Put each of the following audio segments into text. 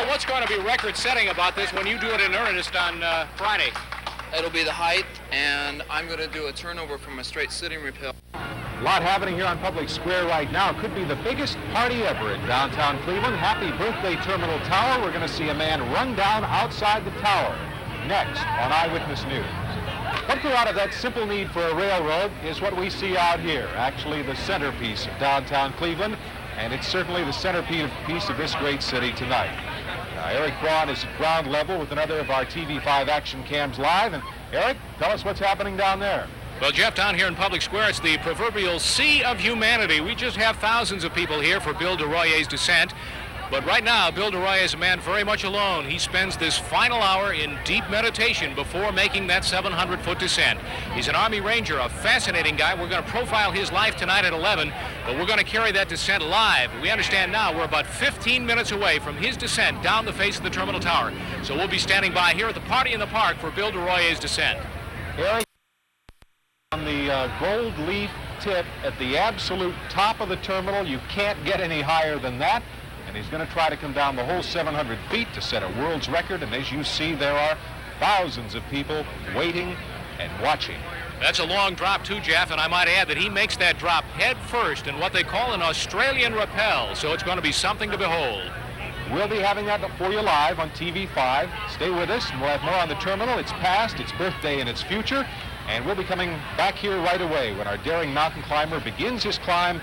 What's going to be record-setting about this when you do it in earnest on Friday? It'll be the height, and I'm going to do a turnover from a straight sitting rappel. A lot happening here on Public Square right now. Could be the biggest party ever in downtown Cleveland. Happy birthday, Terminal Tower. We're going to see a man run down outside the tower. Next on Eyewitness News. What grew out of that simple need for a railroad is what we see out here. Actually, the centerpiece of downtown Cleveland, and it's certainly the centerpiece of this great city tonight. Eric Braun is at ground level with another of our TV5 action cams live. And Eric, tell us what's happening down there. Well, Jeff, down here in Public Square, it's the proverbial sea of humanity. We just have thousands of people here for Bill DeRoyer's descent. But right now, Bill DeRoyer is a man very much alone. He spends this final hour in deep meditation before making that 700-foot descent. He's an Army Ranger, a fascinating guy. We're going to profile his life tonight at 11, but we're going to carry that descent live. We understand now we're about 15 minutes away from his descent down the face of the Terminal Tower. So we'll be standing by here at the Party in the Park for Bill DeRoyer's descent. Eric, on the gold leaf tip at the absolute top of the terminal, you can't get any higher than that. And he's going to try to come down the whole 700 feet to set a world's record. And as you see, there are thousands of people waiting and watching. That's a long drop too, Jeff, and I might add that he makes that drop head first in what they call an Australian rappel. So it's going to be something to behold. We'll be having that for you live on TV5. Stay with us, and we'll have more on the terminal, its past, its birthday, and its future. And we'll be coming back here right away when our daring mountain climber begins his climb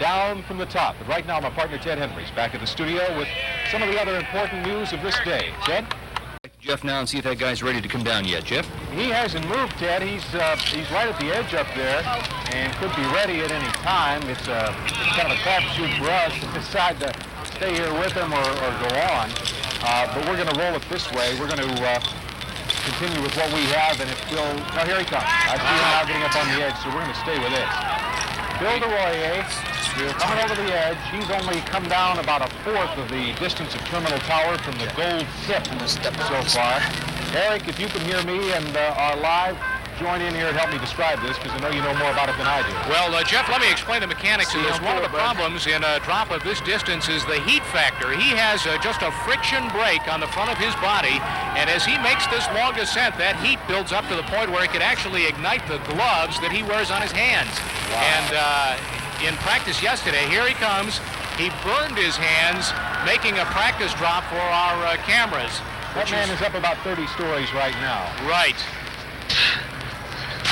down from the top. But right now, my partner Ted Henry's back at the studio with some of the other important news of this day. Ted? Jeff now and see if that guy's ready to come down yet. Jeff? He hasn't moved, Ted. He's right at the edge up there and could be ready at any time. It's kind of a crapshoot for us to decide to stay here with him or go on. But we're going to roll it this way. We're going to continue with what we have, and if Bill... Oh, here he comes. I see him now getting up on the edge, so we're going to stay with this. Bill DeRoyer, coming over the edge. He's only come down about a fourth of the distance of Terminal Tower from the gold tip so far. Eric, if you can hear me and are live, join in here and help me describe this, because I know you know more about it than I do. Well, Jeff, let me explain the mechanics of this. One of the problems in a drop of this distance is the heat factor. He has just a friction brake on the front of his body, and as he makes this long descent, that heat builds up to the point where it could actually ignite the gloves that he wears on his hands. Wow. And in practice yesterday, here he comes. He burned his hands making a practice drop for our cameras. That man is up about 30 stories right now. Right.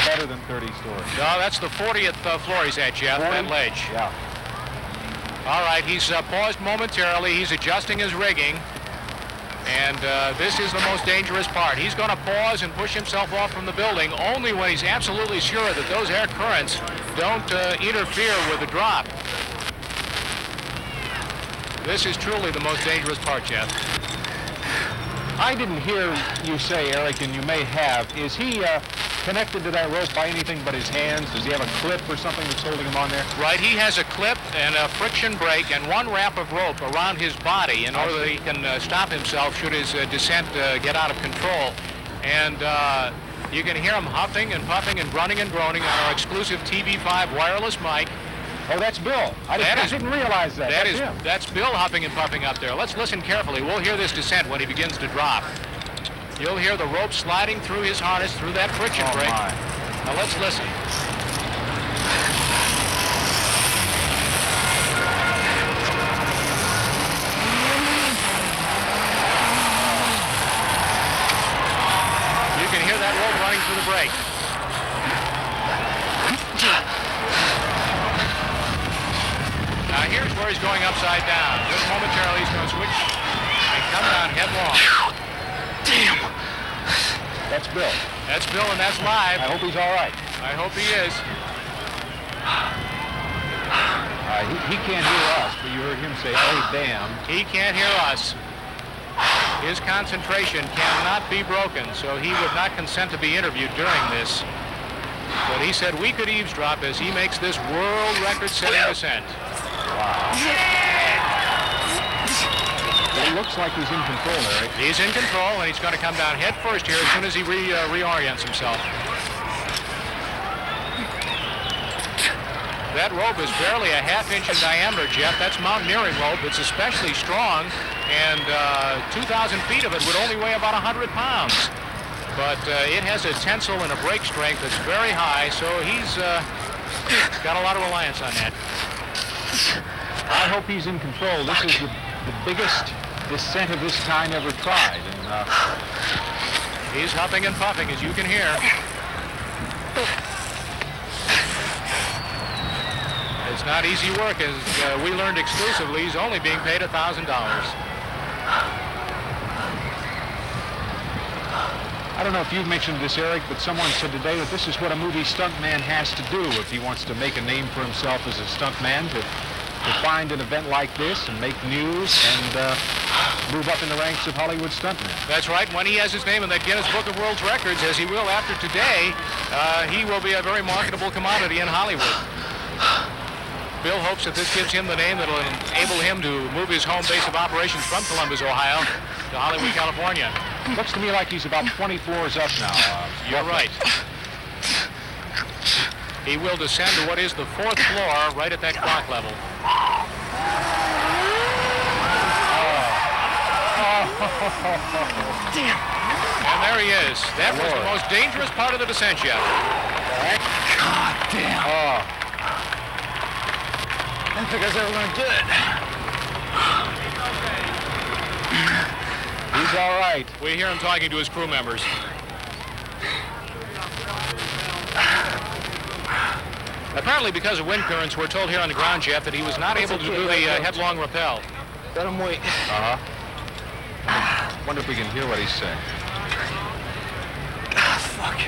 Better than 30 stories. No, that's the 40th floor he's at, Jeff, 40? that ledge. Yeah. All right, he's paused momentarily. He's adjusting his rigging. And this is the most dangerous part. He's going to pause and push himself off from the building only when he's absolutely sure that those air currents don't interfere with the drop. This is truly the most dangerous part, Jeff. I didn't hear you say, Eric, and you may have, is he connected to that rope by anything but his hands? Does he have a clip or something that's holding him on there? Right, he has a clip and a friction brake and one wrap of rope around his body in order that he can stop himself should his descent get out of control. And you can hear him huffing and puffing and grunting and groaning on our exclusive TV5 wireless mic. Oh, that's Bill. I didn't realize that. That's Bill huffing and puffing up there. Let's listen carefully. We'll hear this descent when he begins to drop. You'll hear the rope sliding through his harness through that friction brake. My. Now let's listen. You can hear that rope running through the brake. Now here's where he's going upside down. Just momentarily he's going to switch and come down headlong. Damn! That's Bill. That's Bill, and that's live. I hope he's all right. I hope he is. He can't hear us, but you heard him say, oh, damn. He can't hear us. His concentration cannot be broken, so he would not consent to be interviewed during this. But But he said we could eavesdrop as he makes this world record-setting descent. Wow. It looks like he's in control, Eric. He's in control, and he's going to come down head first here as soon as he reorients himself. That rope is barely a half-inch in diameter, Jeff. That's mountaineering rope. It's especially strong, and 2,000 feet of it would only weigh about 100 pounds. But it has a tensile and a brake strength that's very high, so he's got a lot of reliance on that. I hope he's in control. This is the biggest descent of this kind ever tried. And he's huffing and puffing, as you can hear. It's not easy work, as we learned exclusively. He's only being paid $1,000. I don't know if you've mentioned this, Eric, but someone said today that this is what a movie stuntman has to do if he wants to make a name for himself as a stuntman, to find an event like this and make news and move up in the ranks of Hollywood stuntmen. That's right. When he has his name in that Guinness Book of World Records, as he will after today, he will be a very marketable commodity in Hollywood. Bill hopes that this gives him the name that will enable him to move his home base of operations from Columbus, Ohio, to Hollywood, California. Looks to me like he's about 20 floors up now. You're right. He will descend to what is the 4th floor, right at that clock level. And there he is. That was the most dangerous part of the descent, Jeff. God damn. Oh. I don't think I was ever going to do it. He's all right. We hear him talking to his crew members. Apparently, because of wind currents, we're told here on the ground, Jeff, that he was not able to do the headlong rappel. Let him wait. Wonder if we can hear what he's saying. Fuck.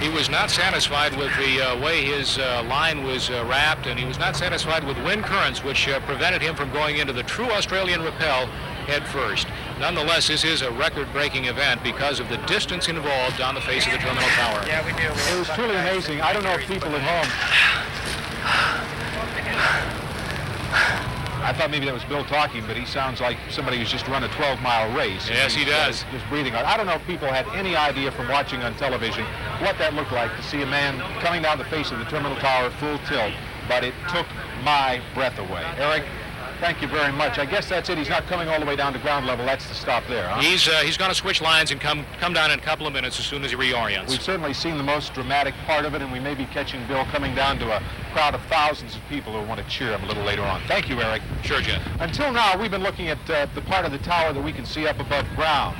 He was not satisfied with the way his line was wrapped, and he was not satisfied with wind currents, which prevented him from going into the true Australian rappel head first. Nonetheless, this is a record-breaking event because of the distance involved on the face of the terminal tower. Yeah, we do. It was truly amazing. I don't know if people at home... I thought maybe that was Bill talking, but he sounds like somebody who's just run a 12-mile race. Yes, he does. Just breathing hard. I don't know if people had any idea from watching on television what that looked like to see a man coming down the face of the terminal tower full tilt, but it took my breath away. Eric, thank you very much. I guess that's it. He's not coming all the way down to ground level. That's the stop there, huh? He's going to switch lines and come down in a couple of minutes as soon as he reorients. We've certainly seen the most dramatic part of it, and we may be catching Bill coming down to a crowd of thousands of people who want to cheer him a little later on. Thank you, Eric. Sure, Jeff. Until now, we've been looking at the part of the tower that we can see up above ground.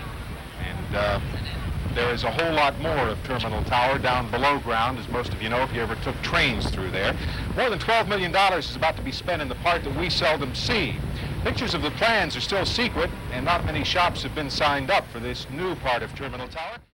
And there is a whole lot more of Terminal Tower down below ground, as most of you know if you ever took trains through there. More than $12 million is about to be spent in the part that we seldom see. Pictures of the plans are still secret, and not many shops have been signed up for this new part of Terminal Tower.